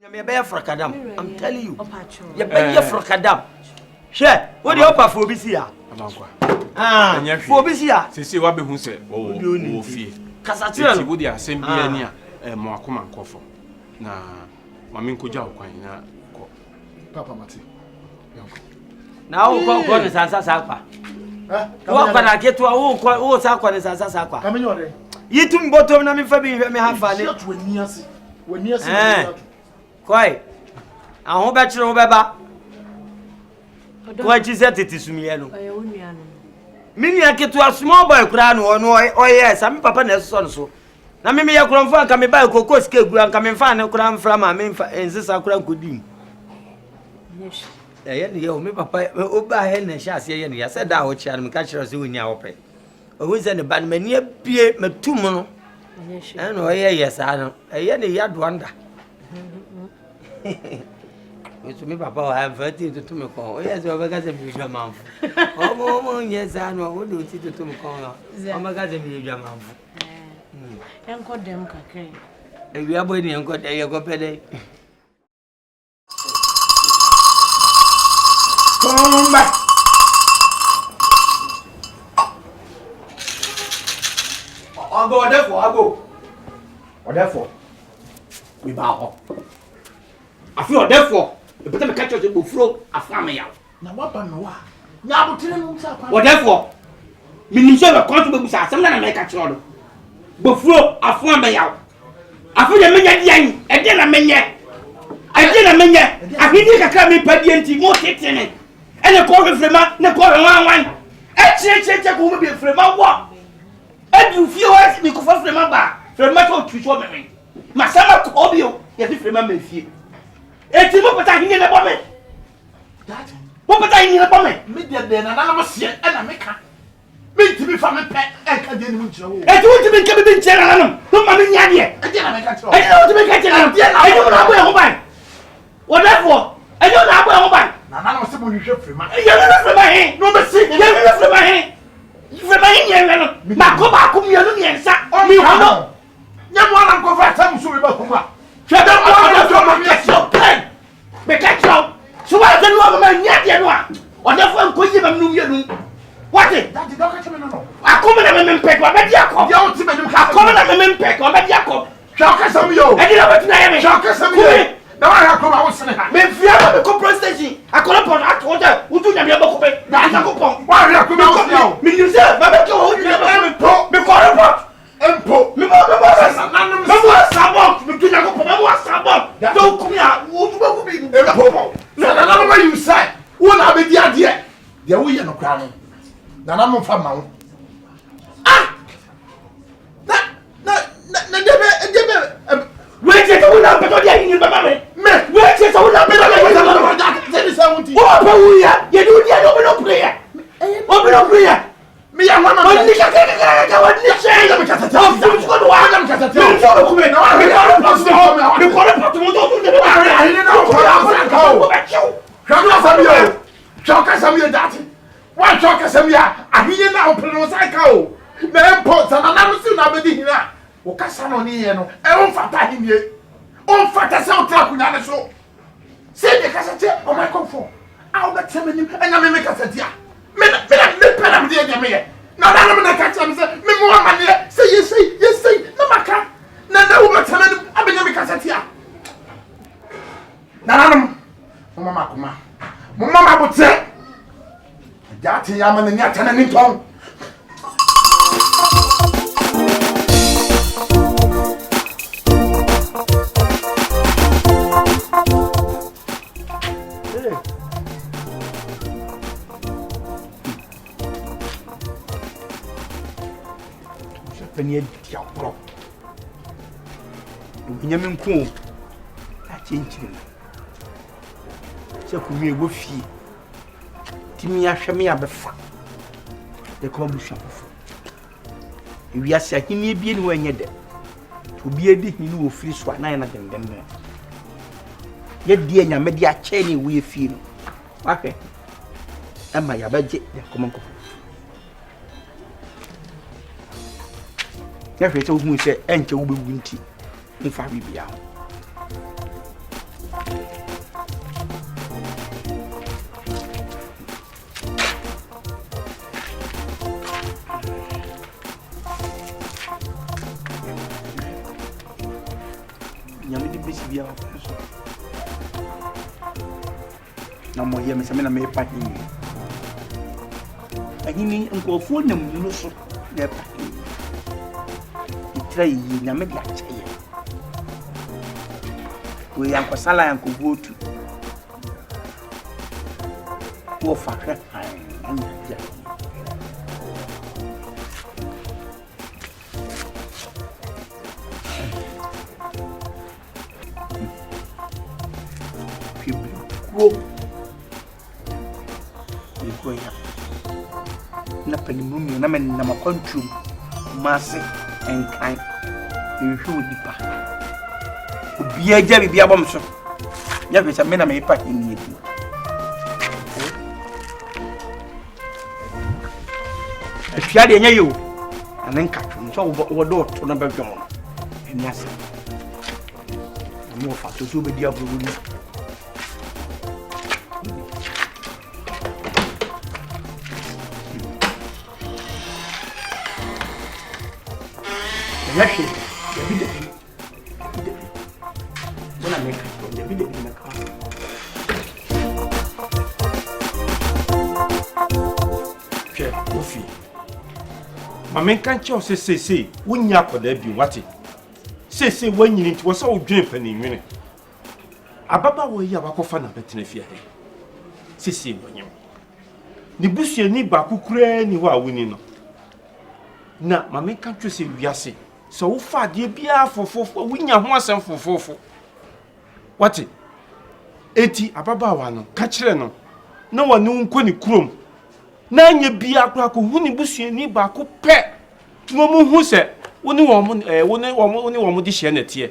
Me be frokadam. I'm telling you. You be frokadam. Share. What the offer for bisi ya? Amankwa. For bisi ya. Sisi wa be hu se o fie. Kasatira no. Ti wo dia asem bia ni a mo akoma nkofo. Na mame nkoja okwan na ko. Papa Mati. Na wo ko ne sansa sakwa. Wo kwa na ketu wo sakwa ne sansa sakwa. Kamenyo ode. Yitum bottom na me fa bi me hafa ne. Wani ase. Koi. Ahun be kire ho beba. Ko chi se tetisumie no. Oye wonua no. Mini aketu a small boy kura no no oye sa me papa na so no so. Na me ye kura mfa anka me ba kokos ke gura anka me mfa ne kura mfra ma me mfa ensisa kura nkodim. Yes. Ye ne ye o me papa o ba he na sha ase ye ne ya se da ho chia no me ka kire so woni a wo pe. O hu se ne ba ne mani abie matum no. Yes. E no ye ye sa no. Ye ne ya doanda. It's me papa I have vetted to me call. Yes, I got a big amount. Oh, yes, I know what do you to me call. Oh, my God, a big amount. And got them cake. And we are waiting and got a go pay. Come back. I'll go, therefore, I'll go. Or therefore, we bow. I feel therefore. But me catch us go flow afam ya. Na wa ba no wa. Nya abotire no msa pa. What therefore? Me nim say we come to be busa asem na me catch you. Go flow afam ya. Afu de menya dian, e de na menye. E de na menye. Ahidi kakra me padi enti mo tetene. E ne ko refrema, ne ko wan. E che ko mo be frema wo. E du fie wa mi ko frema ba. Frema to twitwo me. Masama ko bio, ye fi frema me fie. Eti mo pata hinye na bome. Dad. Mo pata hinye na bome. Me de na na mo se e na me ka. Me ti bi fa me pe e ka de ni mu nchira wo. Eti wo ti bi nka bi nchira na no. No ma me nya de. E de na me ka chiro. E de wo ti bi ka chira. E de mo na abo e ho ban. Wo therefore, e de na abo e ho ban. Na mo se mo hwehwe frema. E ye na frema he. No me se. Ye na frema he. Frema he nye no. Ma ko ba ko mienu miensa. Mi ho no. Nya mo ala ko fa tam so we ba ko ma. Shada mo na so ma catch your pen. Me catch you. So what the no ma nya de no a. O therefore ko yi ba num yenu. What it? Daddy don't catch me no. Akoma na me mpek wa be di akọ. Ya o ti me nim ka. Akoma na me mpek wa be di akọ. Sha ka sam yo. E di na wetu na ye me. Sha ka sam yo. Na wa ha ko ma wo sene ha. Me fia ba me ko station. Akona pon ato da. Utu nya me ba ko be. Na asa ko pon. Wa ha ko ma wo sene o. Me ni se ba be ko wo nya ba me po. Me ko report. Empo. Me ba sa nanu me ba sabot. Me tu nya ko pon me ba sabot. Do ku ya wo tu ba ku bi. Empo. Na na ma you say. Wo na be di ade. De wo ye no kwa no. Na na mo fa ma wo. Ah! Na debe Wait till we na beto dia yin ba me. Wait till we na beto dia yin ba me. Say this one thing. Wo pa wo ya. Ye do dia no prayer. Open up prayer. Me ya mama. Wọ́n ní kàkàkàkàkà wọ́n ní ṣe. Let me cut it. Ọ̀fun kò wá. Let me cut it. Mi sọ̀rọ̀ kúmẹ̀ náà. Mi kọ́rẹ́ pàtó mo tó tún dé. Ayé náà kọ́ ya fún àká o. Ṣọ́kà sẹ́mi o. Ṣọ́kà sẹ́mi o dàtí. Wọ́n ṣọ́kà sẹ́mi a. Àhíyé náà ò pinnu ọ̀sán ká o. Mẹ́ ń pọ̀ sànà náà sí ọ̀nà abẹ́dí yìí náà. O ká sánà ní yẹn no. Ẹ ń fata yìí ni. Ó ń fata sẹ́ o tẹ́ àkùnyà ni so. Sẹ́yìn ní kásá tẹ́ ọmọ ẹ̀kọ́ fún. Àwọn bẹ tẹ́ mi ní ẹ̀yà mi kásá tẹ́ a. Mi pẹ́ na mi di ẹ̀yà mi yẹ. Na na me na catch am say me mo amane say yes say na maka na wo matana ni abenya me kasati a na mo mama kuma mo mama bote jati ya man ni atana ni ton Penye dia pro. Nyame nko a chenchiri. Se ku mi ego fie. Timi ahwe me abefa. De ko busha pofu. Ewi ase ahini bie ni wanye de. Obi edi hini wo firi so na na dendem. Ye die nyame de ache ni wo fie no. Wahwe. Ama ya baje de ko manko. Ya hwete wo hu se enche wo bewu nti mfa bibia ho bisi bia so na mo ye me se me na me pa hin ahini nkofo nam no so na pa hin itrai na me bia cheye we yanko sala yanko votu wo fa hwe anya ja Ikoya na penimumi na men na makontum mase enkan ehwu dipa obi aja bibia bom so ya pesa me na me pa ni edi afia de nya yo anen katwo so wo do to na bedwon eni asa mo fa to so be dia buru ni Yashi, ya bide. Bona meka, ya bide meka. Che, ofi. Mama kan che o se wonya koda bi wate. Se wanyini nti wo se odwen pani nwene. Ababa wo yi abakofa na betena fie he. Se wanyem. Ni busua ni ba kukura ni wa woni no. Na mama kan che se wiase. So wo fa de bia fofofo winya ho asem fofofo wati eti ababa wa no ka kire no na wonu nko ni krom na anya bia akra ko huni busuani ba ko pe no mu hu se woni wo mo de hye na tie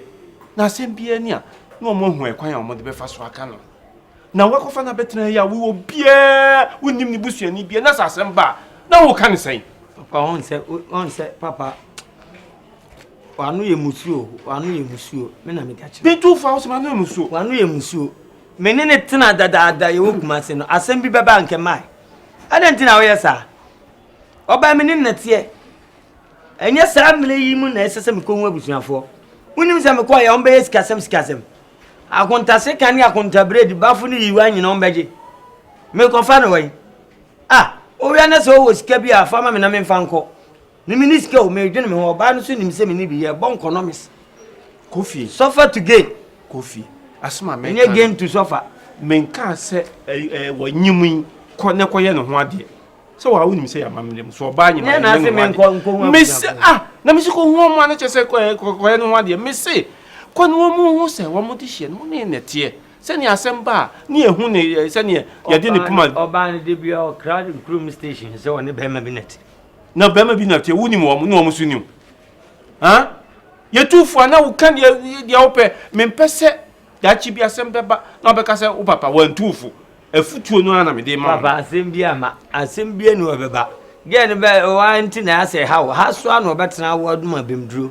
na asem bia ni a na wo mo hu ekwan a wo de be fa so aka no na wo kofa na betena ya wo bia wonim ni busuani bia na asem ba na wo kan sen papa on se papa wanu ye musuo me na me gachi be 2000 wanu ye musuo me ne tena dada ye wokuma se no asem bi beba nke mai adenti na wo yesa oba me ne nete enye sa mle yi mu na esese me konwa busuafo wonim se me kwa ya ombe sikasem akonta se kan ya akonta bread bafu ni yiwa nyina ombeje me kofa no wai o ya na so wo sika bi afama me na me mfanko ni minister o me dwene me ho ba no so nim se me ni bi ye bon economics Kofi suffer to gain Kofi asma me any gain to suffer men ka se wanyimu ko ne ko ye no ho ade so wa wonim se ya mamle so ba nyima na se men ko me se na me se ko ho mo na che se ko ye no ho ade me se ko no mo ho se wo mo de hye no ne netie se ni asem ba ni ehu ne se ni ya de ni puma oba ne de bia o crowd crew station se woni be ma binet na be ma binet e wonim wo mo so nim ha ye tufu na wo kan ye ope me mpese ya chi bia asem beba na obeka se wo papa wan tufu afutuo no na me de ma papa asem bia ni obeba ge ne be wanti na ase ha so na obetena wo aduma bemduro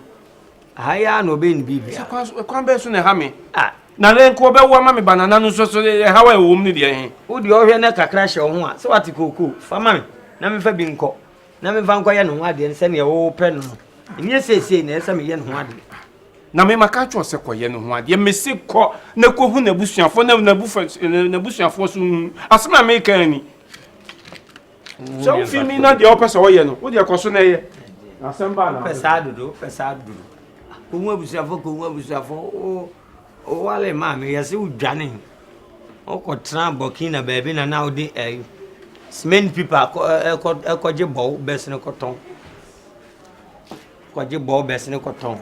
haya na obe ni bibia kwan be so na ha me na len ko be wo ma me banana no so ha wa wo ni de he wo di ohwe na kakra hye ho a se wati koko fa ma me na me fa bi nko na me fa nko ye no ho ade nse ne wo pe no nye sese na ese me ye no ho ade na me maka twa se ko ye no ho ade me se ko na ko hu na busuafo na busuafo so asema me kan ni so fi mi na de opese wo ye no wo de akoso na ye asamba na pesado ko mu abusuafo o wale ma me yesi udwane o ko tran Burkina baby na now the cement people ekoje bo besne koton koje bo besne koton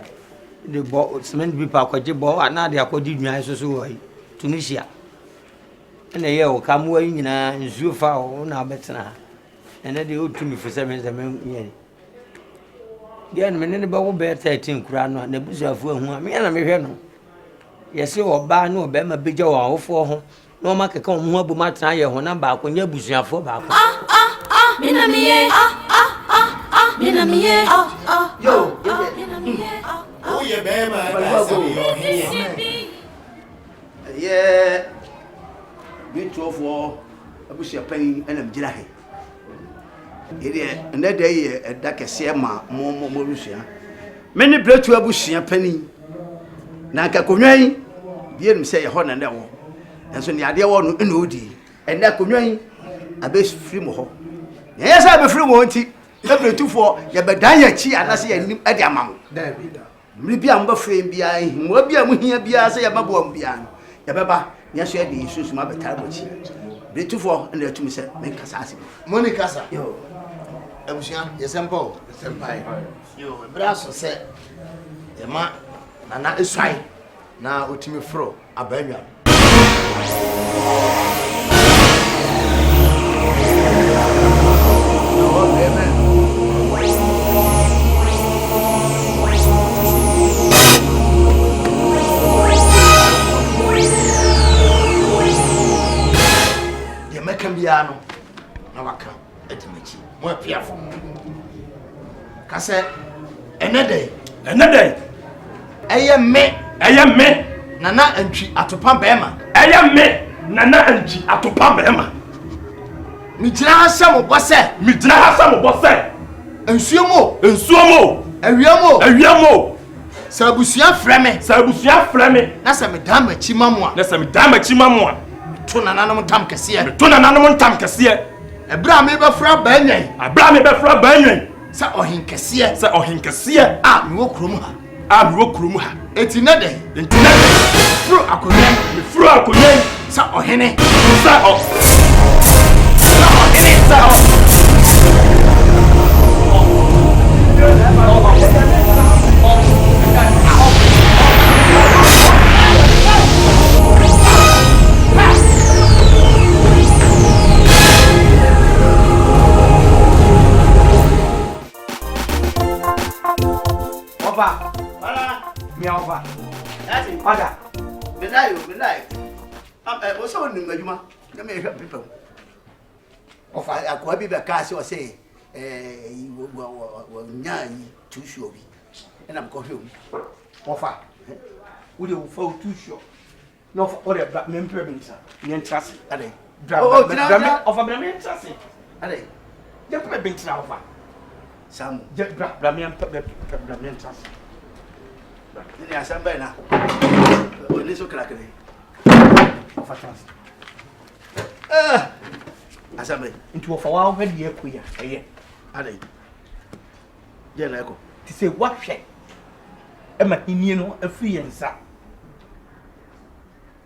the bo cement people koje bo na de akodi dwan so wo Tunisia ene ye o kamu ayi nyina nzuo fa o na betena ene de o tumi fo se me ye gen me ne ba wo be 13 kura no na busuafo ahu a me na me hwe no yesi oba na oba ma beja wo awofo ho no makeka wo ho abuma tran ye ho na ba ko nya busuafo ba ko mina miye yo oh ye be ma ye bitofo abusia pan enam gira he ere enda Dehye eda kese ma mo rusua me ne bretu abusia pani na nka konwan Bien say a horn and there. And so the idea one in Odi, and that could mean a base free more. Yes, I be free wanty. Every 2 4, you be die chi and I see a new at your mouth. There be. Maybe I'm afraid behind him. What be a here be I say a babu behind. Yababa, yes, you had the issues my terrible chi. Be 2 4 and there to me say, make us ask. Monica, yo. Ebusian, yesempo, senpai. Yo, braso se. Ema na esai na otimi fro abanwa. Ye mekambia no na waka etimachi. Mo piafo. Kase enede eye me nana antwi atopa bema mi jira hasa mo bose ensuomo awiamo sabusia freme na se me dama chimamo to nananom tam kese ebra me be fra banyan sa ohin kese a mi wo krom ha eti na de fru akonya sa ohene Opa. Me opa. That's it. Father. Midnight. What's on the Majuma? Let me help people. Of I could be a cast or say, Nyan too sure. And I'm going home. Ofa. Would you fall too sure? No, for other black men, sir. You trust it. Are they? Of a Brahmin trust it. Are they? You put a big offer. Some Brahmin trust. Then I said, Bena. Little cracker. Of a trust. Assembly. Into a while, when you're queer. Are they? Then I go. To say what shake. Emma, you a free and sap.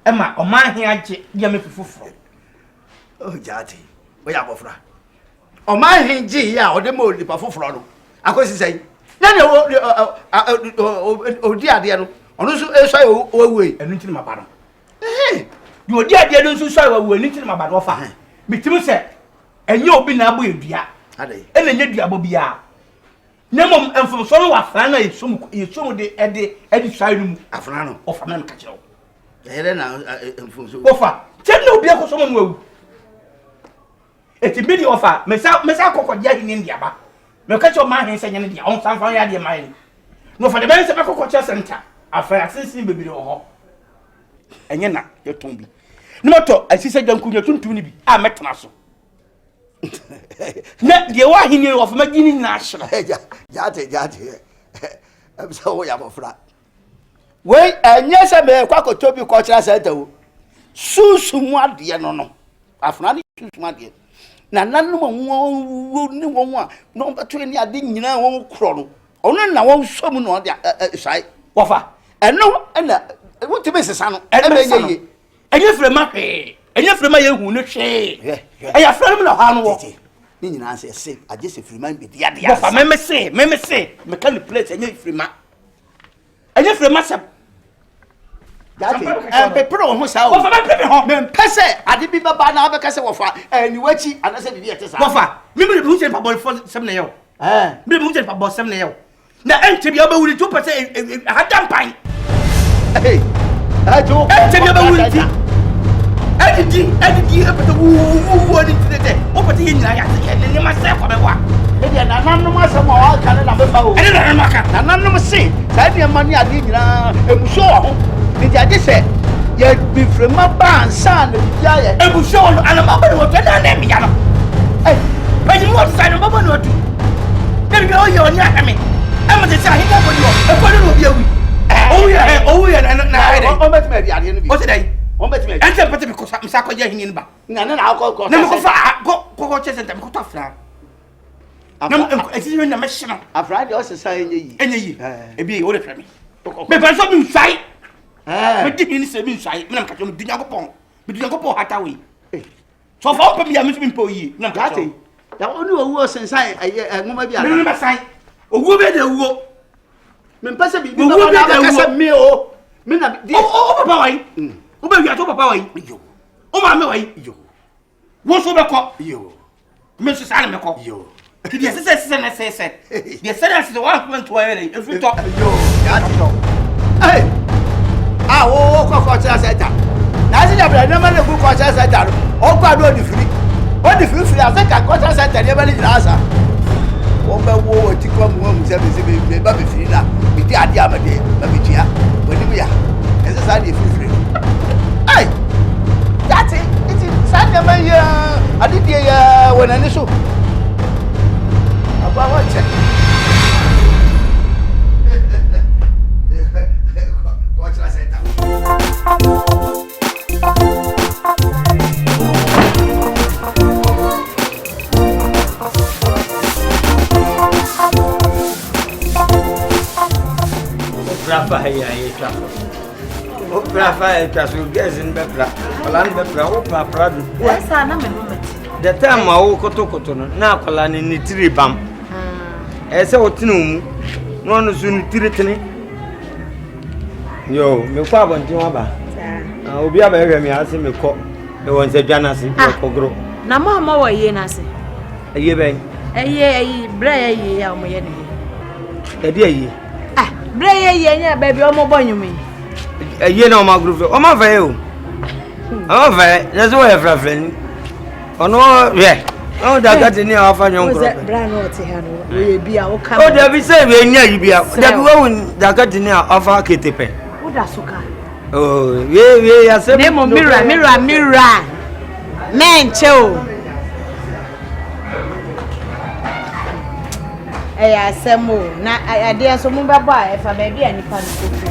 Emma, on my hand, Yammy for. Oh, Jati. We are both. On my hand, G, or the mold, the Pafo. I was saying, no, dear, on also away and into my bottom. You are dear, don't so away into my bottom offer. Between said, and you'll be now with Dia. Are they? And then you will be out. No, and from some of Fana is some the Eddie Sidum Afrano of America. Offer. Tell no beer for someone will. It's a video offer. Messa Coco in India. No catch your mind saying India on some fire mine. No for the banks of a Coco Center. After assisting baby or and you're not your tombi. No matter, I see said, don't could your tune. I met Nasso. Not the one he knew of Magini National. Jati. I'm so way I'm flat. Wait, and yes, I may quack to be quite as I do. Susumat, dear no. I've not Susumat. Now, none one, no, but 20 I didn't know crown. Only now one someone on the side. Waffa. And no, and what to miss a son, and you're from my and you're from my own shade. I have from the hand. Meaning, I say, I just remind me the idea. Member say, mechanic place and you're free man. And you're from myself. And the pro who's out of my Pesse, I did be by now because of and you watch it, and I said, yes, Waffa. Maybe the Boots about 7 nail. The Boots about 7 nail. Now, and to be able to 2% a damn pint. Hey, I do. I did up the woo into the day. Open the in and myself on the walk. And I'm no master more. I can't remember. And I'm not saying, I did money I did. I'm sure. Did I just say, you'd be from my barn, son, and I'm sure and a mother will get on them. Hey, when you want to sign a mother or two, then you know you're not. I mean, I'm going to say, I will be a week. Oh yeah, na. On bet me dia no bi. What's it? On bet me. Enter pete because I'm sako ya hinin ba. Na na akọ. Na me ko fa ko chese ntem ko tafra. Na esi na me hye no. Afra de o sesa enye yi. Enye yi. Ebi o de hwe me. Me pa so bi nsai. Me di ni se bi nsai. Me na ka me dunya kopon. Me dunya kopon hata we. So fa o pa bi ya me so bi mpo yi. Na ka Gati. Ya onu owu sensan ngoma bi ala. Me ba sai. Owu be de owu. Me mpese bi bi na ka se me o. Me na di. O papa wai. O be wi ato papa wai. Yo. O ma me wai. Yo. Wo so be ko. Yo. Me so sa na me ko. Yo. Ki dia se na se. Dia se na se 1.2 every talk. Yo. Gati yo. Hey. Ah wo ko cha seta. Na si jabra na ma le ku ko cha seta. O gba do di free. O di free ase ka ko cha seta ni ba ni asa. O be wo ti ko mu se be ba be free na. Bi ti ade amade ba bi tia. Wani bi ya. Ese sa di free. Hey. Gati, iti sa de ma ya ade die ya wona ni so. Aba wa check. Ko cha seta. Rafa ya travel. O Rafa ya travel gezin be pra. Plan be pra o pra do. Esa na me no meti. The time o kotokoto no na akwala ni tiri bam. Ese o tinu mu. No no so ni tiri tini. Yo, me kwa bonti wa ba. Obi aba ehwe me ase me ko. E won se dwana se ko gro. Na ma wa ye na se. Eye ben. Eye bra ye ya mo ye ne. E di eye. Bra ye nya baby o mo bonyum yi. Eye na o ma gro fe. O ma fa o. O fa, na so e fra fra ni. Ono ye. O da gati ni afa nyon gro. Bra no ti ha no. We bia o ka. O da bi se we nya yi bia. Da bi wo da gati ni afa ketepe. O da suka. Oh, we ya se. Nemo mirror. Menche o. Asemo na ade aso mu babo a efa ba bia nipa no kotu.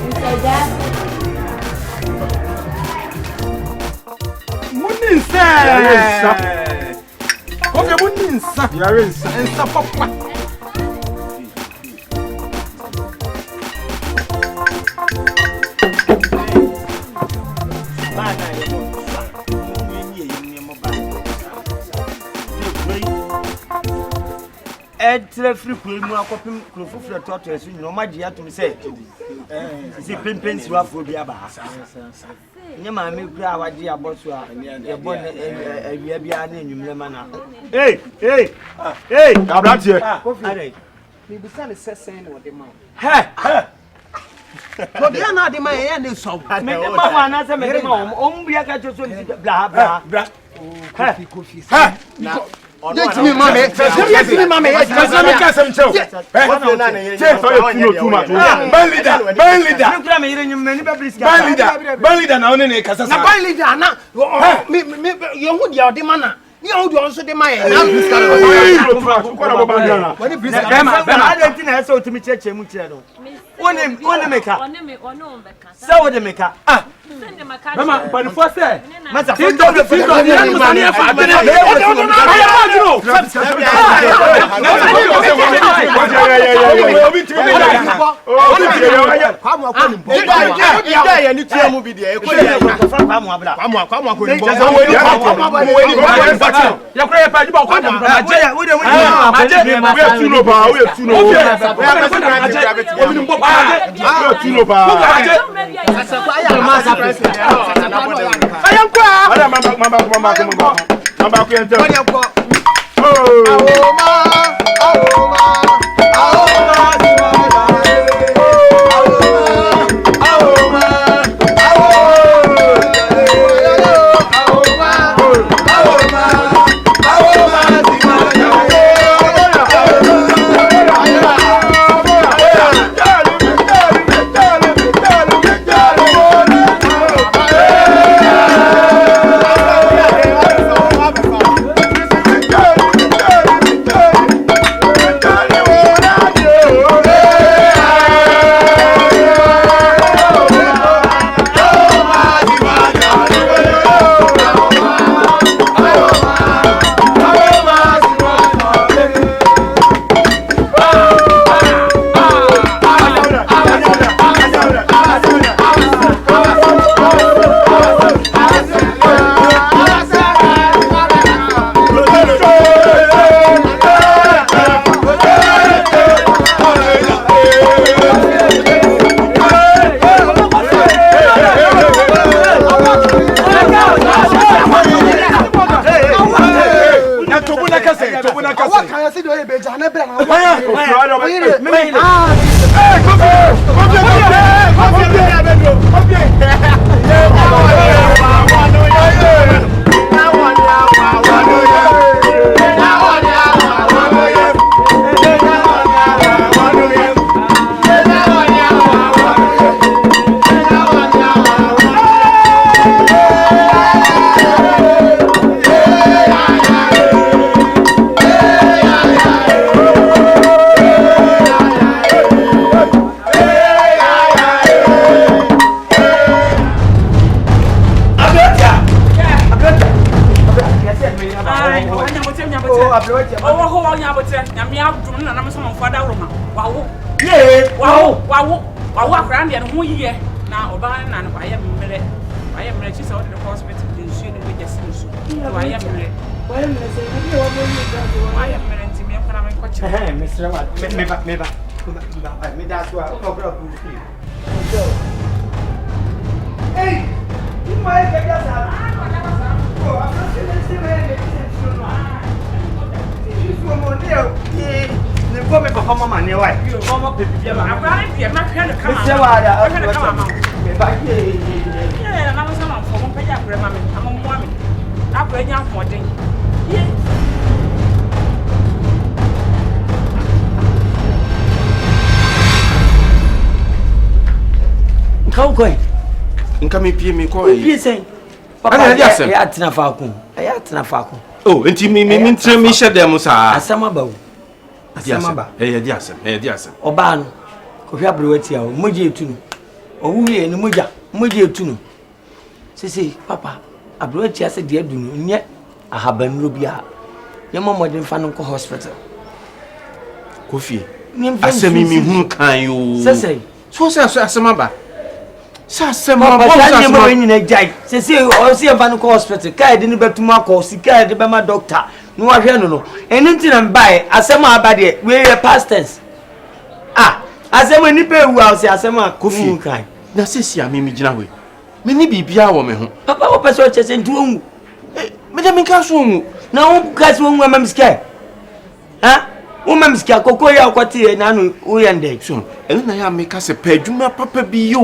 Nseja. Muninsa. Okay, muninsa. Yare nsa papa. Etre free kuro mu akopim kuro fufure toto esu nyina o magye atom se si pempen si wafo bi aba nya ma me kura awagye aboso a ye bo awia bia na enwumle mana Abrante ade me bisa ne sesen no de ma he no de na de ma ye ne so me de ma wa na se me de ma o mbia ka choso bla kofi na Let me mama. Let me mama. Me ka sem cheo. Che so e funo too much. Ban leader. Me kura me yire nyum me ni babliska. Ban leader na one ne kasa sa. Na ban leader na me ye hu dia ode mana. Ni hu dia so de ma ye. Na bliska na. Ko na bo ban na. Wani bliska. Bema ade na ese otimi cheche mu kire no. One meka. One ombeka. Sa wo de meka. Sende maka. Mama, pani fo se. Masa Ti do ni musani e fa. year now, Oban and I am married. I am ready to the hospital. You shouldn't be just so. I am married. I am married to me. I'm coaching. Mr. What? Me that's why. Hey, you might get us out. Oh, I'm not saying the woman for Mama, near white. You Mama, I'm right here. My friend, come on. Yeah, I was someone for one pay up, Mammy. I'm a woman. I'm going out for day. How going? Nkame pie me ko yi. Pie sen. Papa ya tena faako. Ya tena faako. Oh, enti me ntre me hye dem sa. Asama ba wo. Asama ba. Eh di asem. Oba no. Ko hwa brewati a wo moje etu no. Owuye ni moje etu no. Sisi papa, abrewati ase de adu no nye ahabanuro bia. Ye momodin fa no ko hospital. Kofi. Asemi mi hu kan yo. Sese. So asema ba. Sasema ba sasema ba nyina jai sese o se fa no ko hospital kai de ni betuma ko sika de be ma doctor no wa hwe no eni ntina mbae asema abade we pastors asema ni pe wu a se asema Kofi kai na sesi a mi gina we me ni bibia wo me ho papa wo pese o chese ntu onwu me de me ka so onwu na wo ka so onwu amam sika Woman skia koko ya kwati na no uyende so enu na ya make se pa adwuma papa bi yo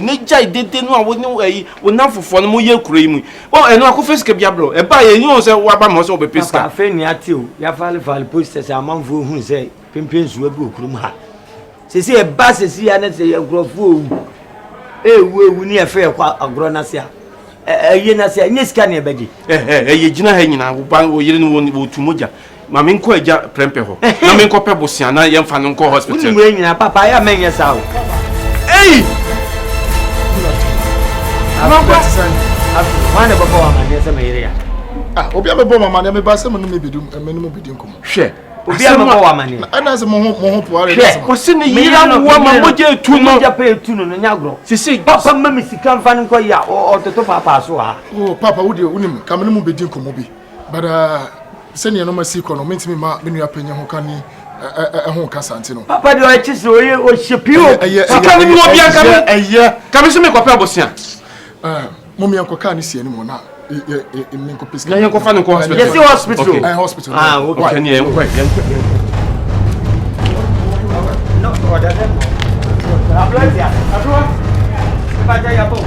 ne jai dede no a wo ne wo na fofo no mo ye kuro yi mu o enu akofo sika bia bro e ba ye nyu se wa ba mo se obepe sika papa fe ni ate o ya fale posters amanfo hu se pempensu abi okurum ha sesi e ba sesi ya na se ye grofo owu ewu ni e fe kwa agro na se a ye na se nye sika ne e beji ye gina ha nyina wo ba wo yire no wo tumoja Mami nko eja prempe ho. Na me nko pebosia na ye mfa no nko hospital. Uni nyina papa ya menye sawo. Hey! Mama san. Wana baba wa mane se meyire ya. Obi abebo mama na me ba se mo no me bidin komo. Hwe. Obi abebo wa mane. Ana se mo ho poare se. Ko se ne yira wo ma moje etu no. Moje pa etu no nya gro. Sisi papa mama sika mfa nko ya ototo papa so ha. Oh papa wo de unim ka me no bidin komo bi. Bada senior no masi kono mentimi ma menu apenya ho kani ho ka Asante no papa de o chise o ye o shepio sika ni obi aka ka me se me kopa abosia momi anko ka ni sie ni mo na me nko pesa na ye ko fa no ko hospital yes hospital hospital okay ni en no order them ablasia abro pa ya po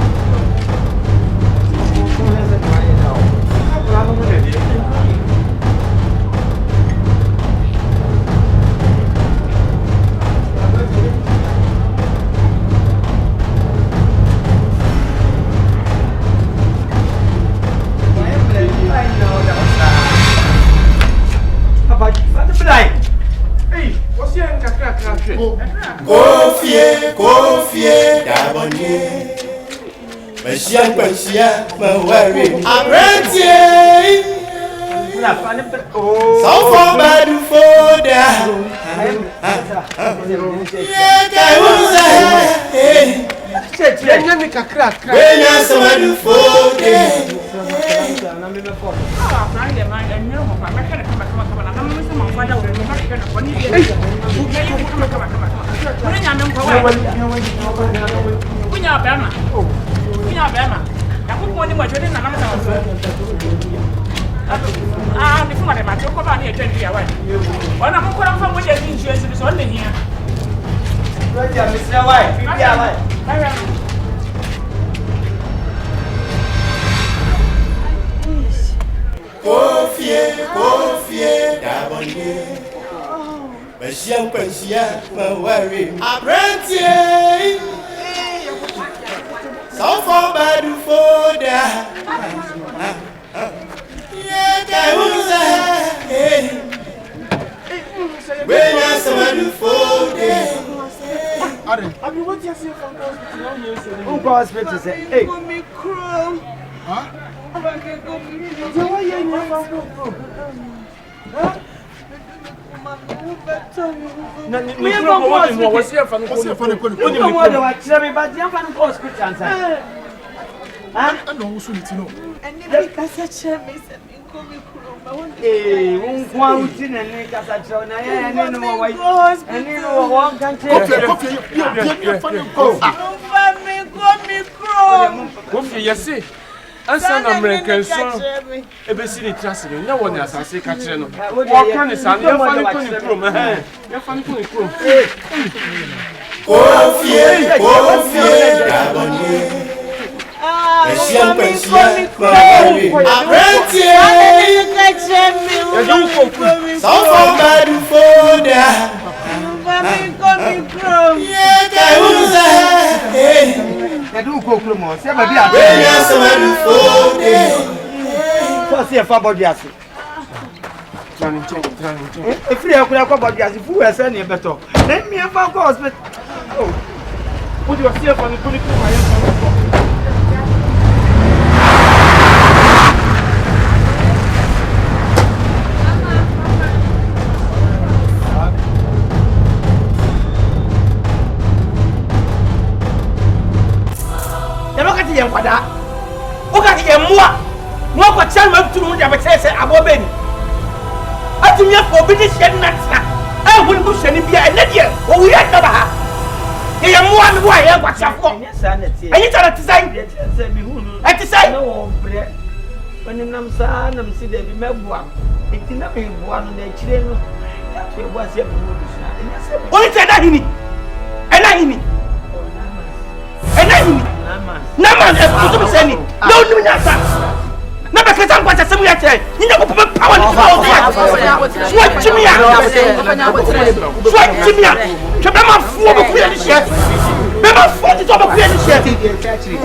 Confie, d'abonner. Monsieur, me worry. Apprentice. So far, bad for that. Confie, d'abonner. Monsieur, me worry. Apprentice. So far, bad for that. When I saw you for that. I mean, what you say from hospital? Who hospital say, hey. Huh? Asante American son ebesi ni trust ni na woni asase ka kire no wo kan ni san ya fa ni ko ni krom ya fa ni ko ni krom Confie Dabonye Eshia Aprentie Some for bad foda Yeah, Kaiuza do go mo se ba bia so se fa body ase tran e free e kura kwa body ase fu we se ne beto na mi e fa ko hospital oh wo di wasi fa ni ko ni ko ma yan fa ko ye kwada o ka ye mua mo ko chan ma tunu ya be se abobeni atimi afo bi ni hye natna a hu ni bu hye ni bia ene de o wi ya taba ha ye mua ni bo ye kwachafo anyi tara tisai etisai no wo bre oni nam sa nam si de bi mebua etina me bua no na chire no ya fe bua se bu du sa enya se o ni te da hini Naman e kutu biseni no ni nyasa na be keta nkwa chasemu ya che nyina ko pe power ni power so chimia chebe ma fu be ku ya ni she be ma fu ti to be ku ya ni she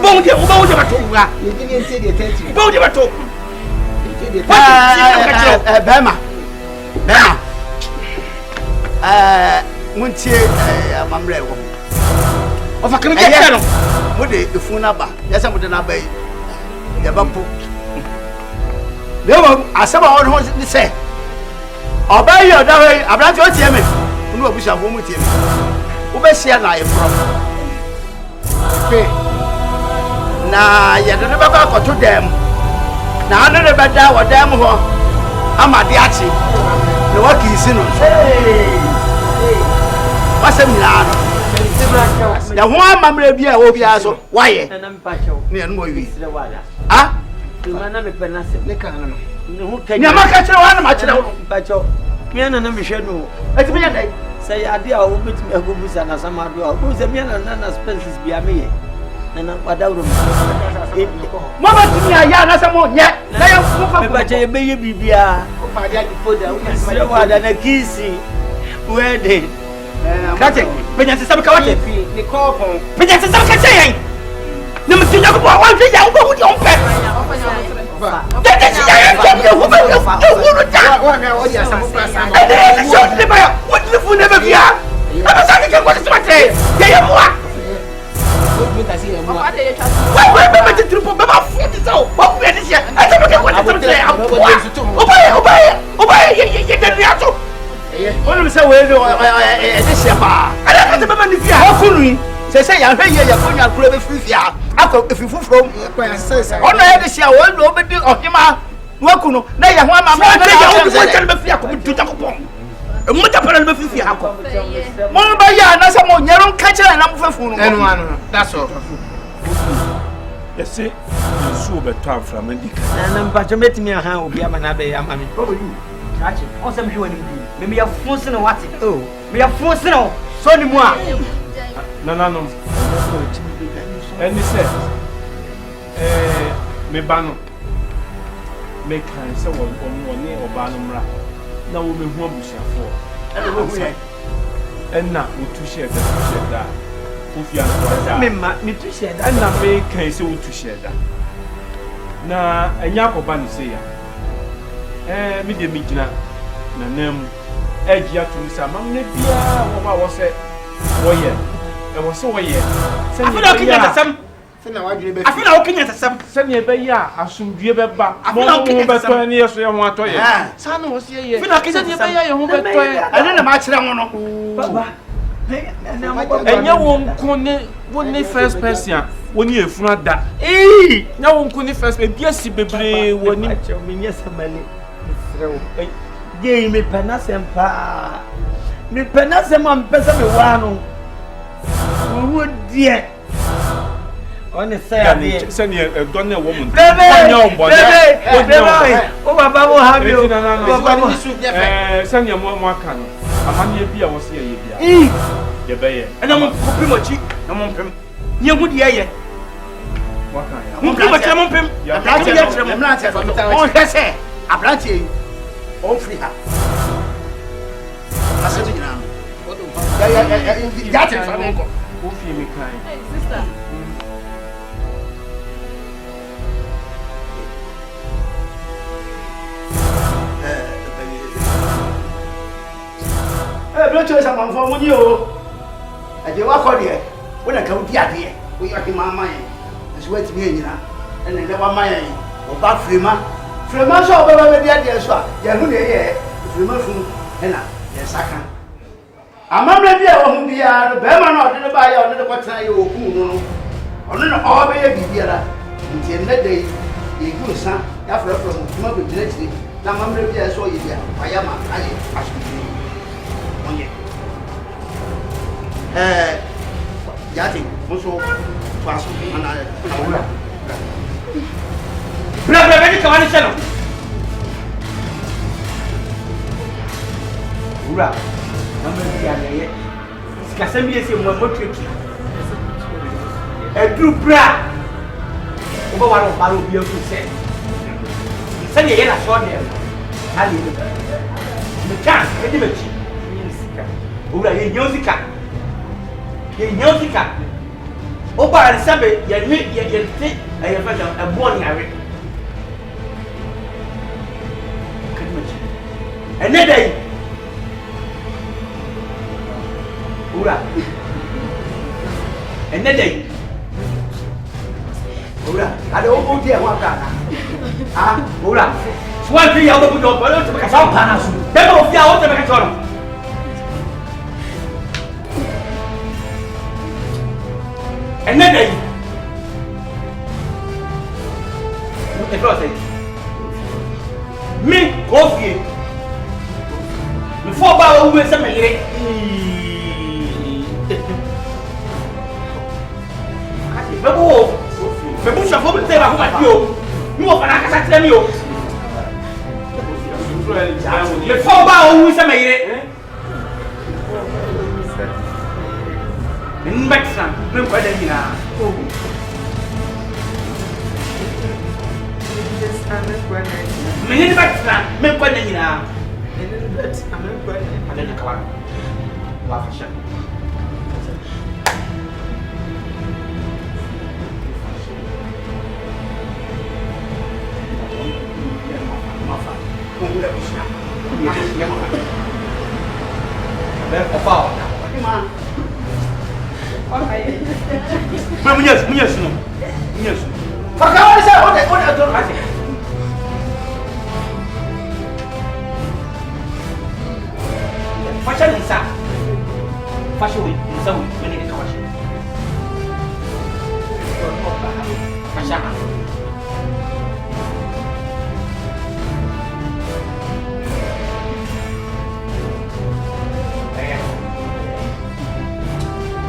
bo unje bato wa bo unje bato bema muntie amamre wo ofa kene kete no mode efuna ba yasa mode na ba yi ya ba po lewo asaba on ho ni se oba yi oda we abranti o tie me unu obusia fo mu tie me wo be sia na efro pe na ya de ba ba ko to dem na anu de ba da wo dem ho amade achi ne wa ki isi no wasem na no ya ho amamre bia wo bia so waye na mpacho ne enu mo wi ah mana me penase ne kan no ne hu kan ne maka kire wa na ma kire wo mpacho me na me hwe no etimi ya dai say ade a wo betimi agobusa na samado a wo se me na expenses bia me ye na wadawro mo ba timi ya na se mo nye na ya fu fa me ba che be ye bibia o fa dia di foda o se wada na kisi wedding kate penya se sabe ka wate ni kopon penya se sabe ka che yen na mtinya ko wa je ya wo di on pe de ya je wo be wo ta wa na o dia samu prasa de shot de ba wo di fu ne be bia aba sa ke ko se mate de ya moi wa be me tripo be ba fu ti so wa ku ye se ata me ke ko se mate o ba ye de ya so onu se we de se pa ala ka te be mani fia ha kunu se ya hwe ye ya ko nya kuro be fifia akọ efifufuro onu ye de se wo lo be di ohima wa kunu na ya ho ama ma na ya wo ko tele be fia ko du ta ko pon mo ta para be fifia akọ mo ba ya na se mo nyero nka kire na mo fefu no enu anu that's all yesi su be to amfra mandika na mpacho metimi aha obi ama na be ama me chachi o se mhwe wani bi me ya funse no wate oh me ya funse no so ni mu a no eni se me ba no me kan se wo ni oba no mra na wo me hu abusiafo enna wo tu share da wo fi an ko me ma me tu share da enna me kan se wo tu share da na enya ko ba ni se ya me de mi gina na nam egia to sa mam ne bia wo ma wo se wo ye e wo se wo ye afuna ki na sam Sena wadwene be. Afi na wo kenya sesem. Se ne be ya asumdue be ba. Mo no be to ne yeso ye ho atoye. Sa na wo se ye. Afi na kenya se ne be ya ye ho be toye. Ene na ma kire ho no. Baba. Enye won first person woni efuna da. Nya won ko ni first person bia si bebre woni menye samale. Srewo. Ye me penasem pa. Me penasem am pesa me wa no. Wo die. Oni say abi. Se ne do na wo mun. Bebe. Bebe. O baba mo ha bi o. Baba ni su de fe. Se ne mo aka no. Amane bia wo se ye bia. Ye be ye. Ena mo kopim ochi, na mo mpem. Nye hu de ye. Waka ya. Mo mpem ochi mo mpem. Abranche ye kire mo. On hwese. Abranche yi. On free ha. Asante nyina. Ya te fa mo ko. Wo fi mi kan. Hey, sister. Blocho sa man fo mo ni o. Aje wa ko de. Wo na ka udi ade. Wo yo hima man. Aso wa timi nyina. Ene ne wa man. O ba frema. Frema so o ba be de ade so a. Ya hu ne ye. Frema fu. Ena ye saka. Amamre bi a wo hu bia no be ma na o de ba ya o de ko tena ye o ku no. Ono no o be ye bibiara. Nti ene de ye gu sa. Ya fra fra mo tuma be dire tire. Na amamre bi a so ye bia. Wa ya ma aye aso. Yati, muso paso ana wura. Bra be ni kawani cheno. Wura. Mama bi anaye. Sikasem bi ese mo motweki. Edru bra. Oba wa no baro bi afu se. Se ne ye na so de. Ali. Me chance, e di mechi. Wura ye nyozika. Ye nyozika. O ba sabe ye te e fa da e bo ni are. Kadimachi. Ene dai. Wura. Ene dai. Wura, ade o di e wa ka na. Ah, wura. Swa bi ya o bu do ba o te ka sa pa na su. Be o fi a o te ka choro. And then they me coffee before Bow with some here. The bush of home say about you. You are an accident. Before Bow with some here. In Mexican, no Padina. Many Mexican, no Padina. I didn't come. Wafasha. Yes, no. Yes. For God, say, what I don't like. Fashion is that. Fashion is so many colors. Fashion.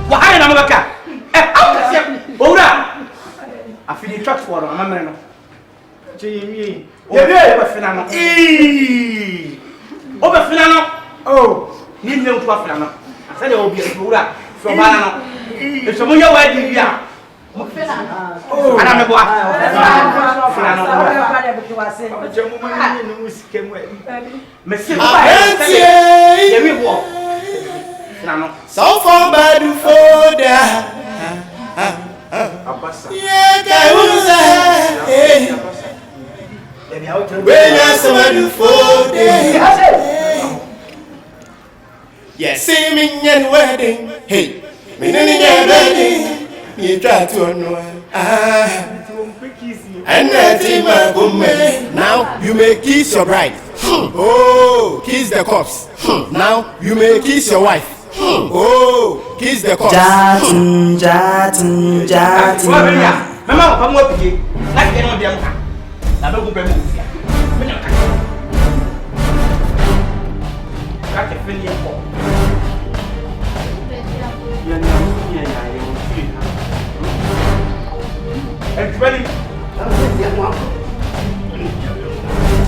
Why am I back? Ora! I feel truck for a man. Jimmy, over Finano. Over Finano. Oh, need no to a Finano. I said it will be a Ura from Banano. It's a more way you are. Oh, I don't know. So far, bad for that. Yeah, when I saw you for yes, see me in wedding. Hey, me in your wedding. me try to know. And now you may kiss your bride. Oh, kiss the corpse. Now you may kiss your wife. Oh, kiss the corpse. Jatin. Mama, come up here. Like you know them. Na be go be move here. Me na ka. Ka ke feel here for. Ya na ya ya feel. Everybody.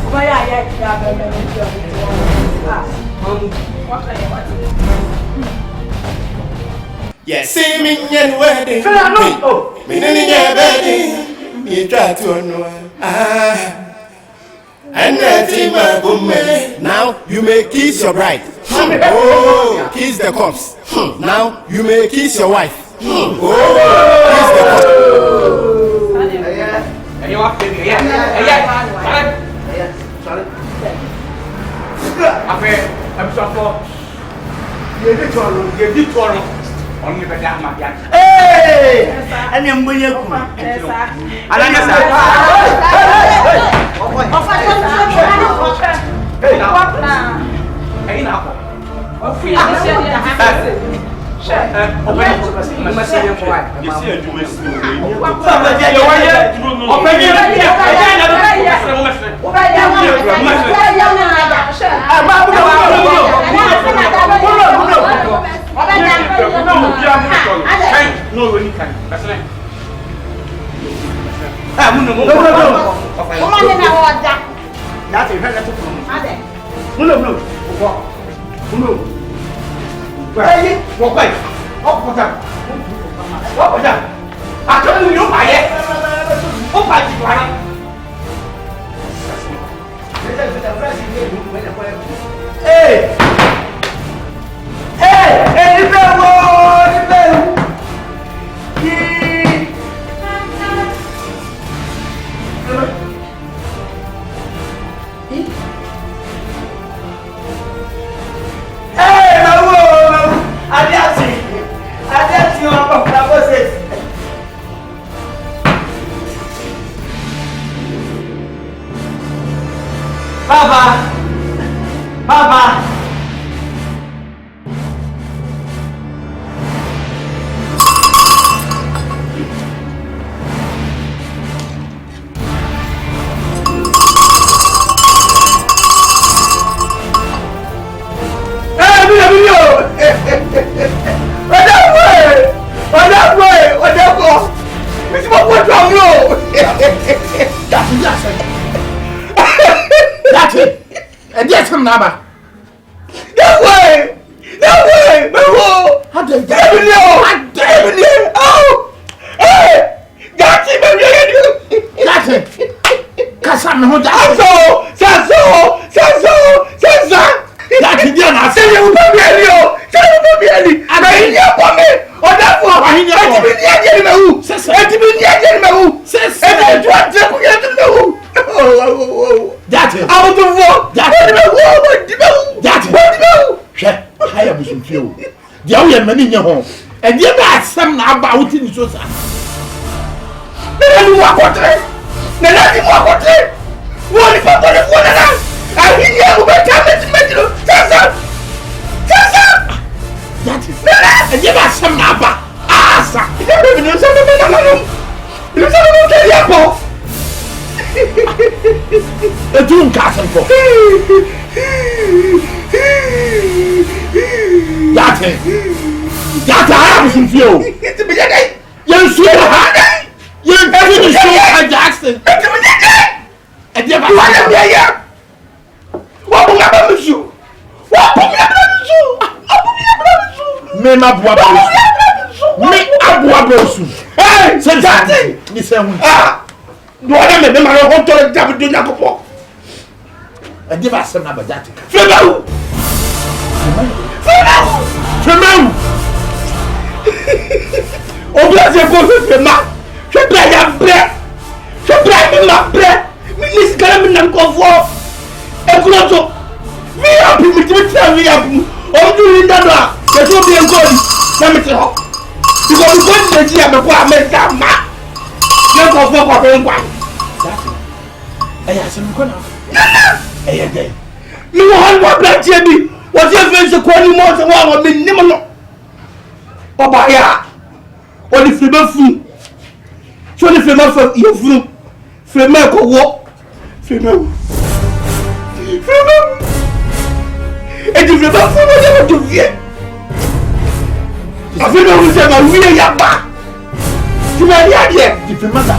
Oba ya be me. Ah, what are you watching? Yes, see me in wedding. Me in wedding. Me try to know. And now you may kiss your bride. Oh, kiss the corpse. Now you may kiss your wife. Oh, kiss the corpse. Hey! And I'm going to come. No, really can. That's right. That's a very Baba. That's it. And yes, I'm Naba. No way! No! How do you Oh! Hey! That's it, That's it. Kasam no Sansa. That's it, Diana. Say you be any. And I hear for me. Or that for I hear me. That's it. I want to walk. That's it. I am some few. The only man in your home. And you got some about in so sad. Then you walk what? Then you walk what? What if I put it for the I hear you over time. That is. And you got some about. The doom castle for that I am some few. You're sure you're very sure Jackson. And you have what will happen with you? What will happen with you? Me ma boabosu. Me aboabosu. Hey, say that. Me say no one me ma ho to jabu do nyakopo. E dey ba sem na ba that. Femau. Obi ase ko fema. Hwe bra ya bre. Hwe bra mi ma bre. Mi nis kala mi nam ko fo. E kuro to. Mi apu mi ti tell mi apu. O du ri ndado a. E so bi en godi. Na mi ti ho. Because you go to the gym before I make that man. You go for one. That's it. I asked him, I again. You want what black Jimmy? What's your face to call you more than one of me? Never. Papa, yeah. What if you don't feel? So if you don't feel, you feel. Female go walk. Female. And if you don't feel, what you want to feel? I feel like we say, I'm really young. You know, yeah. If you mother, I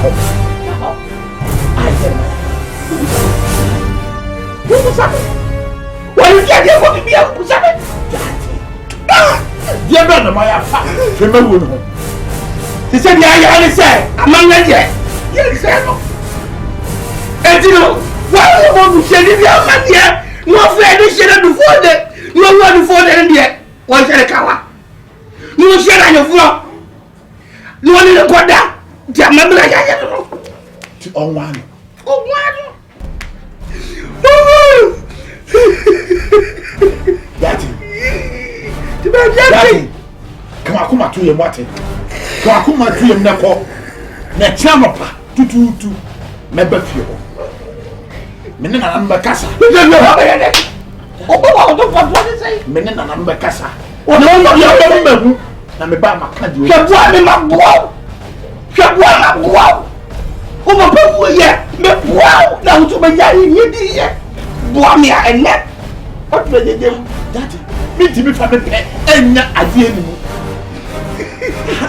what's happening? Why you can't get what to be able to say? Dear brother, my father, remember. He said, yeah, say, among them, yes, and you know, why you want to say this young man here? No friend is shed before that, no one before the end yet. Why should I cover? No shed on your floor. No one in the quarter. Remember, I don't know. To all one. Oh, one. Daddy, come on to your water. Come on to your neck. Na chamapa tututu meba fie ho menne na namba kasa menne na namba kasa o no ya ba hu na me ba maka di o hwabua me maboa o ba papu ye me boa na utu ba ya ye di ye boa me a enne o tbe je daddy me di me fa me pe enya ade eni mu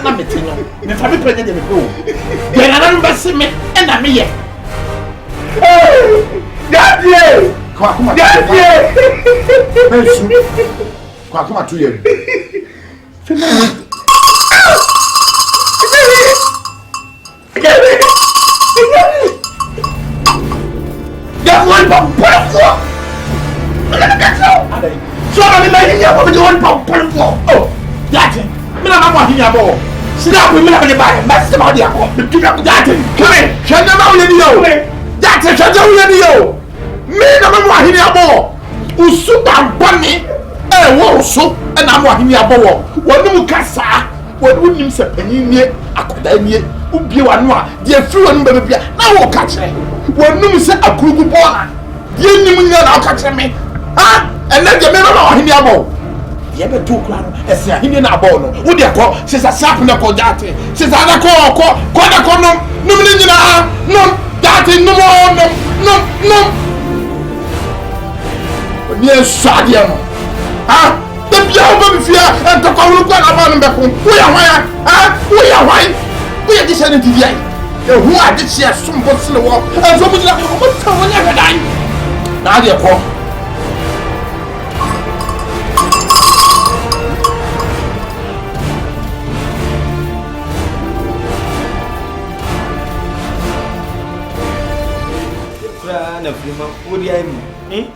na metinyo me fa me pregnant me go de na na mbase me e na me ye daddy kwa daddy mesu kwa tu ye ya one pop so na me me ya ko me one pop oh daddy me na ma hinya bo sina ko me na be ba ma se ma dia ko me tu na daddy come chanya ma wo ni yo daddy chanya wo ni yo me na ma hinya bo usu ba bani wo so na ma hinya bo wo nu kasa wo nim se panin nie akoda nie ubie wa no a de firi wo nu ba bia na wo ka kire wo nim se akurugu bo na de nim nya na ka kire me ha ena de me na hinya bo ye be to kura no ese ahini na abo no wo de ko se sa sap na ko jate se sa na ko na ko no num ni nyina no jate no ni esade no ha de bia wo be fia en to ko wo ko na ba no be ko wo ya hwan ha wo ya hwan wo ya dise ne di ai e hu ade che sombo sele wo en so mu nyina wo ta wo nya hedan na de ko na prima odi ai mi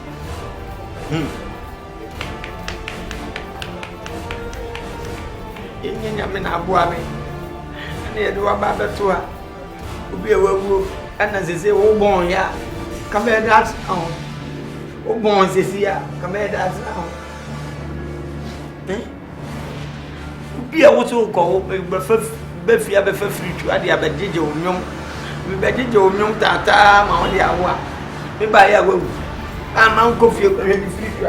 enya me na aboa me na ye do aba beto a obi e wawu ana zeze wo bon ya come that on wo bon zeze ya come that on obi e wo to ko be fia be fa fritu ade abejeje onwom we bejeje onwom tata ma wo de awa me ba ya wawu ama nko fie ko ni fritu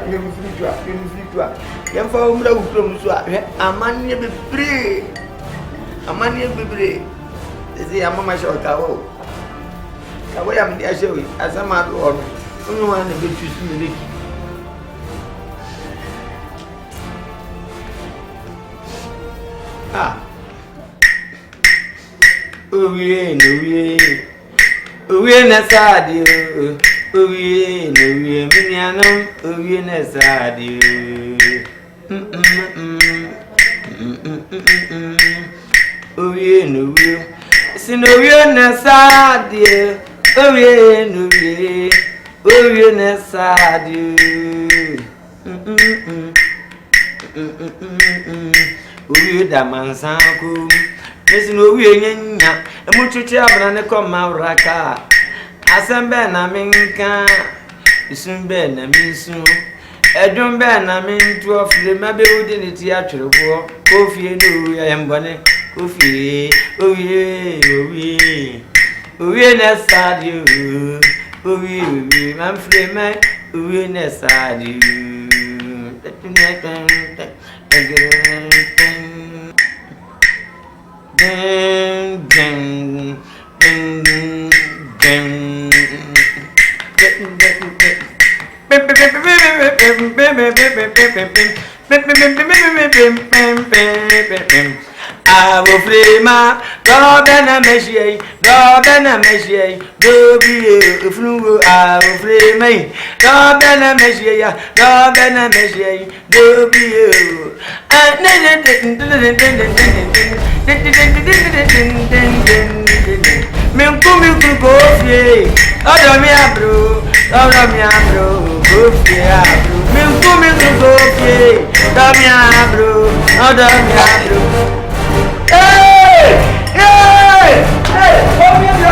yem fa umra ukrom so amanye bebre ezi amama shoka wo ka wo yam dia shewi asama do ono unu wa na betu su meleki owie na sadi owie minianam owie na sadi owie no wie sin owie na sadi owie na sadi owie da mansanku mesin owie nyanya emuchuchi abana ne koma uraka asembe na minka isumbe na minsu edumbe na mintu ofre mabewudi ne ti atwerebo kofie no ya yembone Ufi, Uwi nessa you. Uwi, I'm free man. Uwi nessa you. I will free my Robin Messier, do be a flu. I will free me, Robin Messier, do be you. Milku go free. Order me a brew, go free. Milku go free. Order me a brew. Hey! Come here, hey!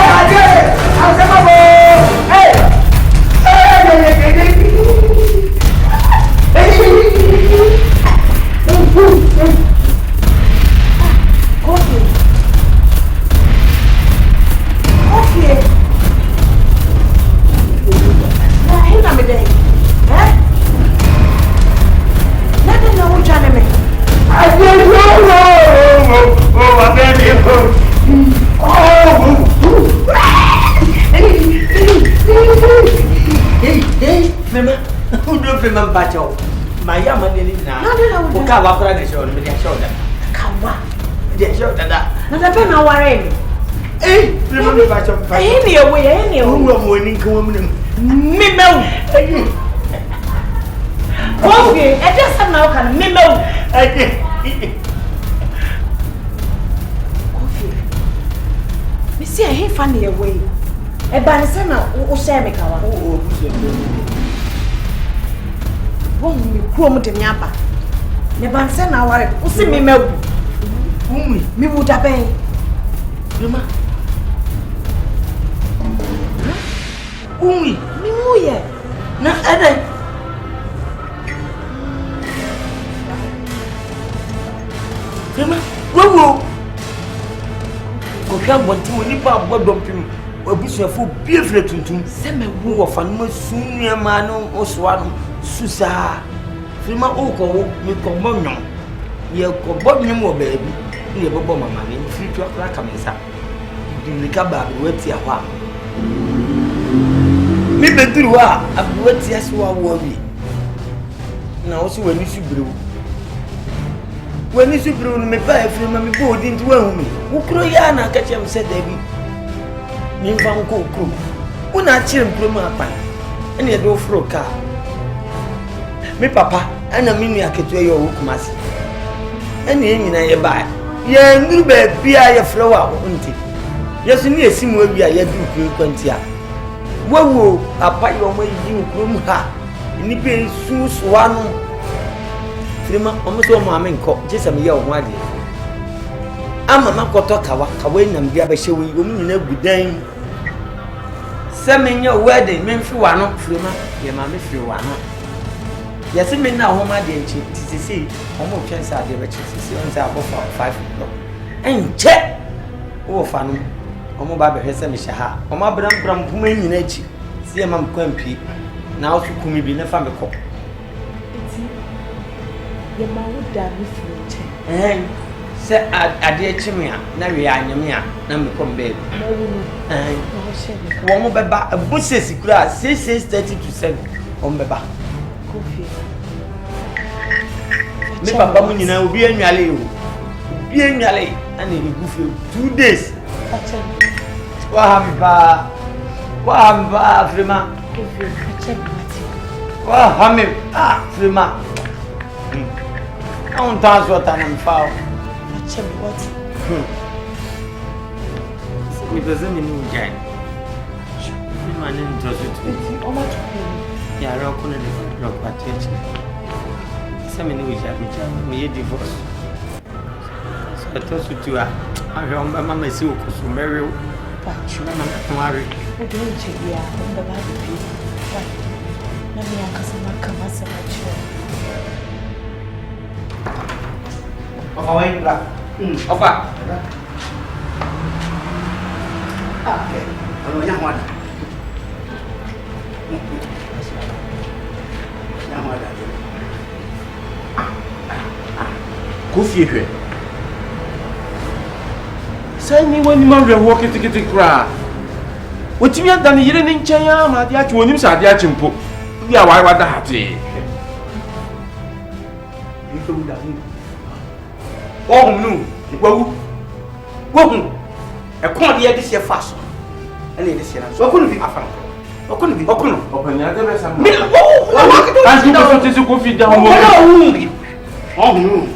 I get it! I'm hey! My young man, Kawa, the show, the shoulder. Kawa, the shoulder. Not a pen, our aim. Eh, remember, any way, any winning woman. Mimo. Okay, I just now can mimo. See, I ain't funny away. A banisana, who say me, Kawa. Won't you come to Nyapa? The banisana, who see me, me would have been. Ruma. Me, yeah. No, Eddie. Ruma, go. Okay, one thing we need to do. Obusu afo biefre tuntum seme wu wo fa no sunua ma no oswa no susa firma okowo mi ko monyo ye ko bodnum wo baabi ne bobo mama ne fi twa kra kamisa dinlika ba wati ahwa mi beduru a abwati aswa wo wi na wo so wani subru no me ba firma mi bo di nti wa hu mi wo kro ya na ka chem se dabi Nimfa nko kro. Una chire mpro ma pa. Ene do fro ka. Me papa, ana me nua keto ye wo kumase. Ene nyina ye ba. Ye nduru ba bia ye fro wa nti. Yesu ni esimu awi a ye du kro kwanti a. Wawo apa ye o ma yi nkro mu ha. Ni be susuwa no. Firima omo so mo amenko. Jesa me ye o ho ade. Ama makoto kawa nam bia ba hye wo nyina gudan semenya wedding memfi wano firima ye ma me firi wano yesi me na ho ma de nchi tisisi omo twensa de ba tisisi on sa abofa 5 o'clock enche wo fa no omo ba be hwese me hye ha omo abram puma nyina echi sie ma mkwampi na osu kumi bi na fa me ko ye ma wo da me firi nche se ade chimia na we anyamia na me kom be wo mo beba busesi kura 6:30 to 7 on beba kofi me papa mu nyina obi anwale yo obi anwale ana ni gufe 2 days wa hamba frima kofi wa hame frima on tazo tanam fao what? We doesn't mean Jane. My name does it. Oh, much. Yeah, rock on the rock attention. Some in which I me a divorce. So I told you to I remember Mamma Silk was married. But you know, married. What do you check? Yeah, on the body. Let me ask my come as a mature. Ofa wai bra. Ofa. Okay. Ano nya hwada. Nya hwada. Kofi hwe. Sai ni wani man hwe ho kitikiti kra. Wotimi adane yire ne nchen ya ma de achi wonim sa de achi mpo. Bi a wai wada hate. Ife uda hu. Ohun nu, igbawu. Wohun. E kon de ye de se fa so. Ele de se na so. Okunu bi afan. Okunu bi. Okunu. Opanya de be sa ma. Mi wo. Anti ko so tisi Kofi da ho. Ohun nu.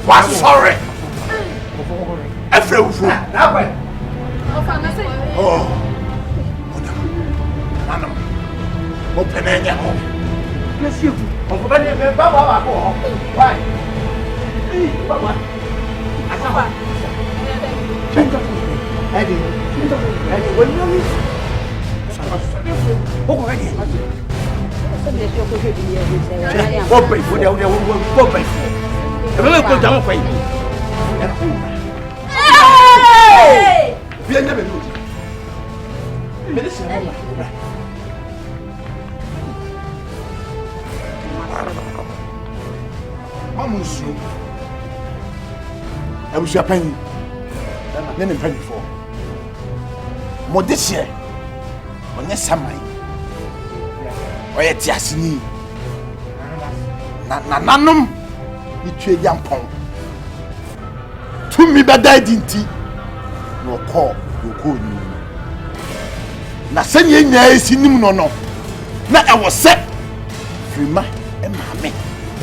What's sorry? Everyone. Oh. Open any home. Yes, you. On va aller vers Baba. Why? Baba. Asaba. Adi. When you miss. Oko ready. Go pay for the go pay for. Everyone go down for you. Hey! We never know. Medicine. Amusu. I was your penny. Then a penny for. Modestia. On your samai. Or yet, Yassini. Nanum. You trade young pong. To me, but I didn't. No call, you call me. Na send ye nice in him, no. Now I was set. Frima and Mammy.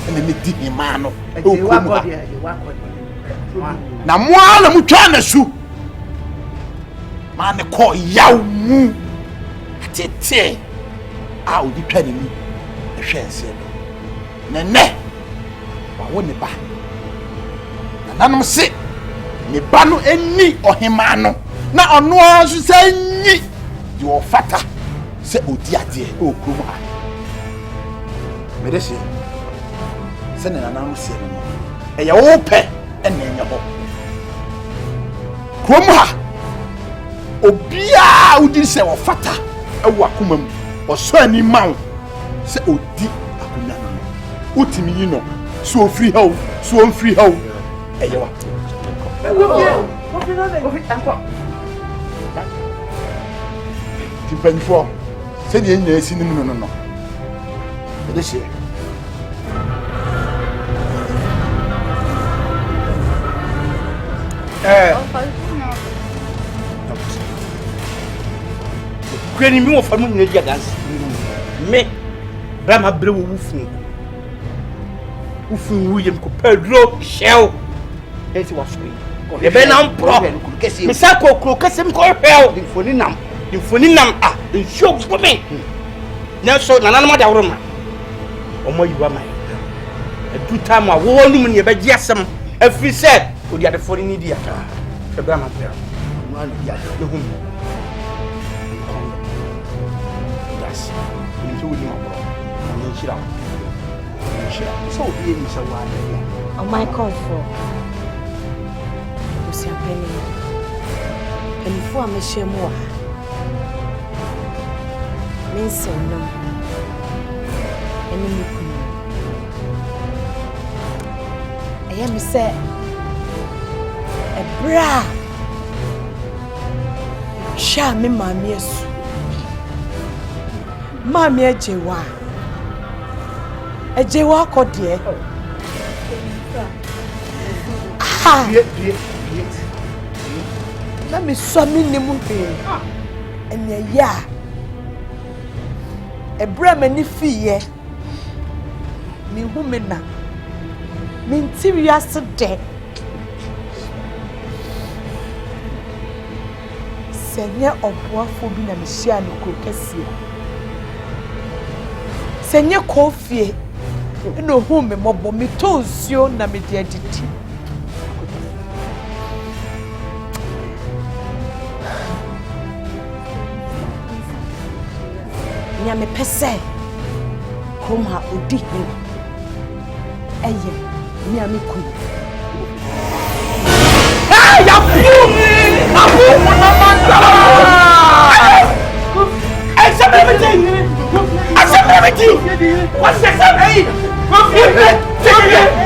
And then it did man. Na mwana mutana su. Man call yaw mu. Tete. Ah, odi twani ni. Ehwe nse no. Nene. Wa woni ba. Na nanom se. Ne ba no eni ohema no. Na ono asu se nyi. Di o fata. Se odi ade o krom ha. Medese. Se na nanom se no. Eya wo pe ene enya ho. Krom ha. Obia odi se wo fata. Ewo akoma mu. Oso ani mawo. Se odi akona no. Utimi yi no. So free how. So on free how. Eya wa. Tipanfo. Se de enya esi nim no. Medese. Kweni mi wo fa mu nyina dia dance. Me brama bre wo wufun. Wufun wu yem ko Pedro shell. Enti wa so. Ye be na mpro. Me sa ko kro kesem ko hwel. Infoni nam ah, nsho ko me. Na so nana ma da woro ma. Omo yiwa mai. Edu time a wo num ne be gi asem. Afri said, odi ade fori ni dia. Fe brama bre. Ma no dia de hu. Oh my God, for what's happening? And before I share more, means so no. And I am say a bra. Sha me mammy as Mammy Jewa. A Jewa called dear. Let me summon the movie. And ya a Bremen fee. Me woman, me interior so dead. Senya of one for being a machine of Cocassia. Senye coffee. No home mobo me tonsio na me de aditi. Nya me pese. Koma odi hin. Eye, nya me ku. Hey, ya Abu accept everything. Accept everything. What's that? Hey, come here.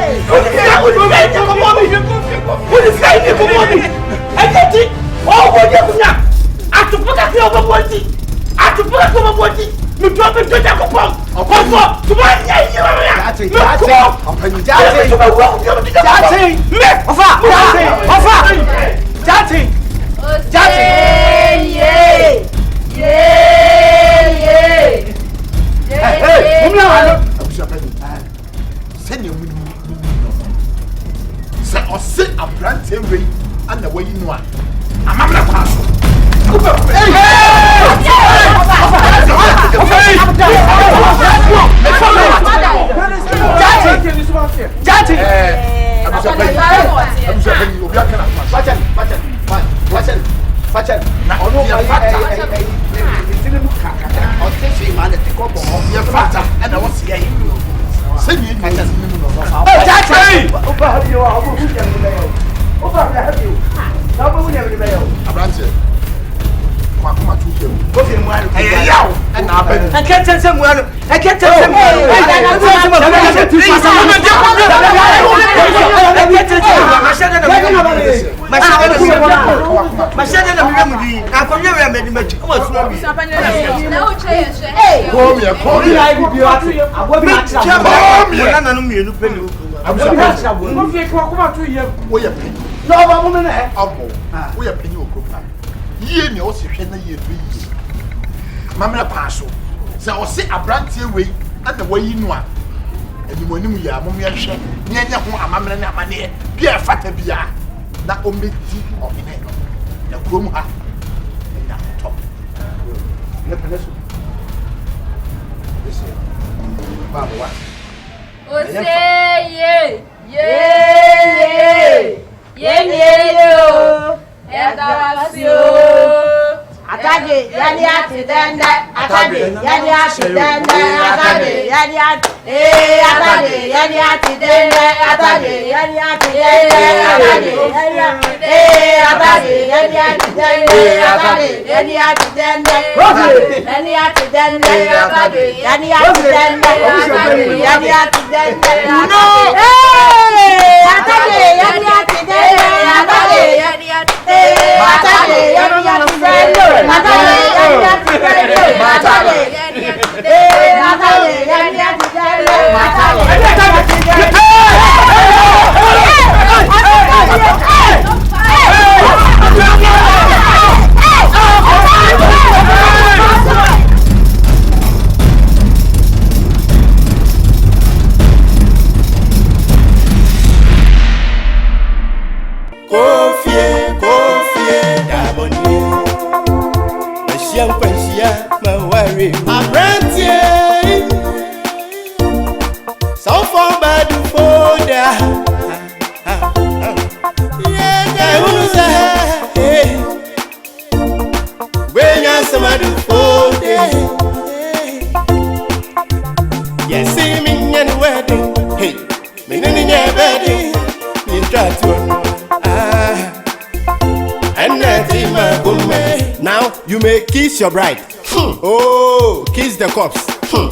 Now you may kiss your bride. Oh, kiss the corpse.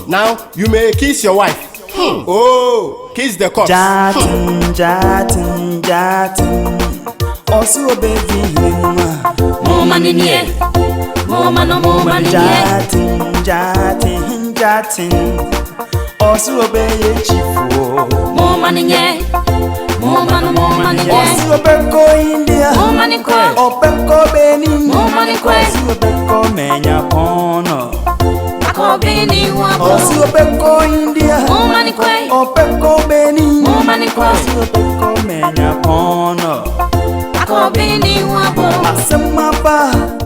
Now you may kiss your wife. Oh, kiss the corpse. Jatin. Also baby, more money near. More money Jatin. Also obey chief. More money near. More money. Also Beko India. More money quay. Opeko Benin. More money quay. Also Beko Menya Pono. Ako Benin wabo. Also Beko India. More money quay. Opeko Benin. More money quay. Also Beko Menya Pono. Ako Benin wabo. Asemapa.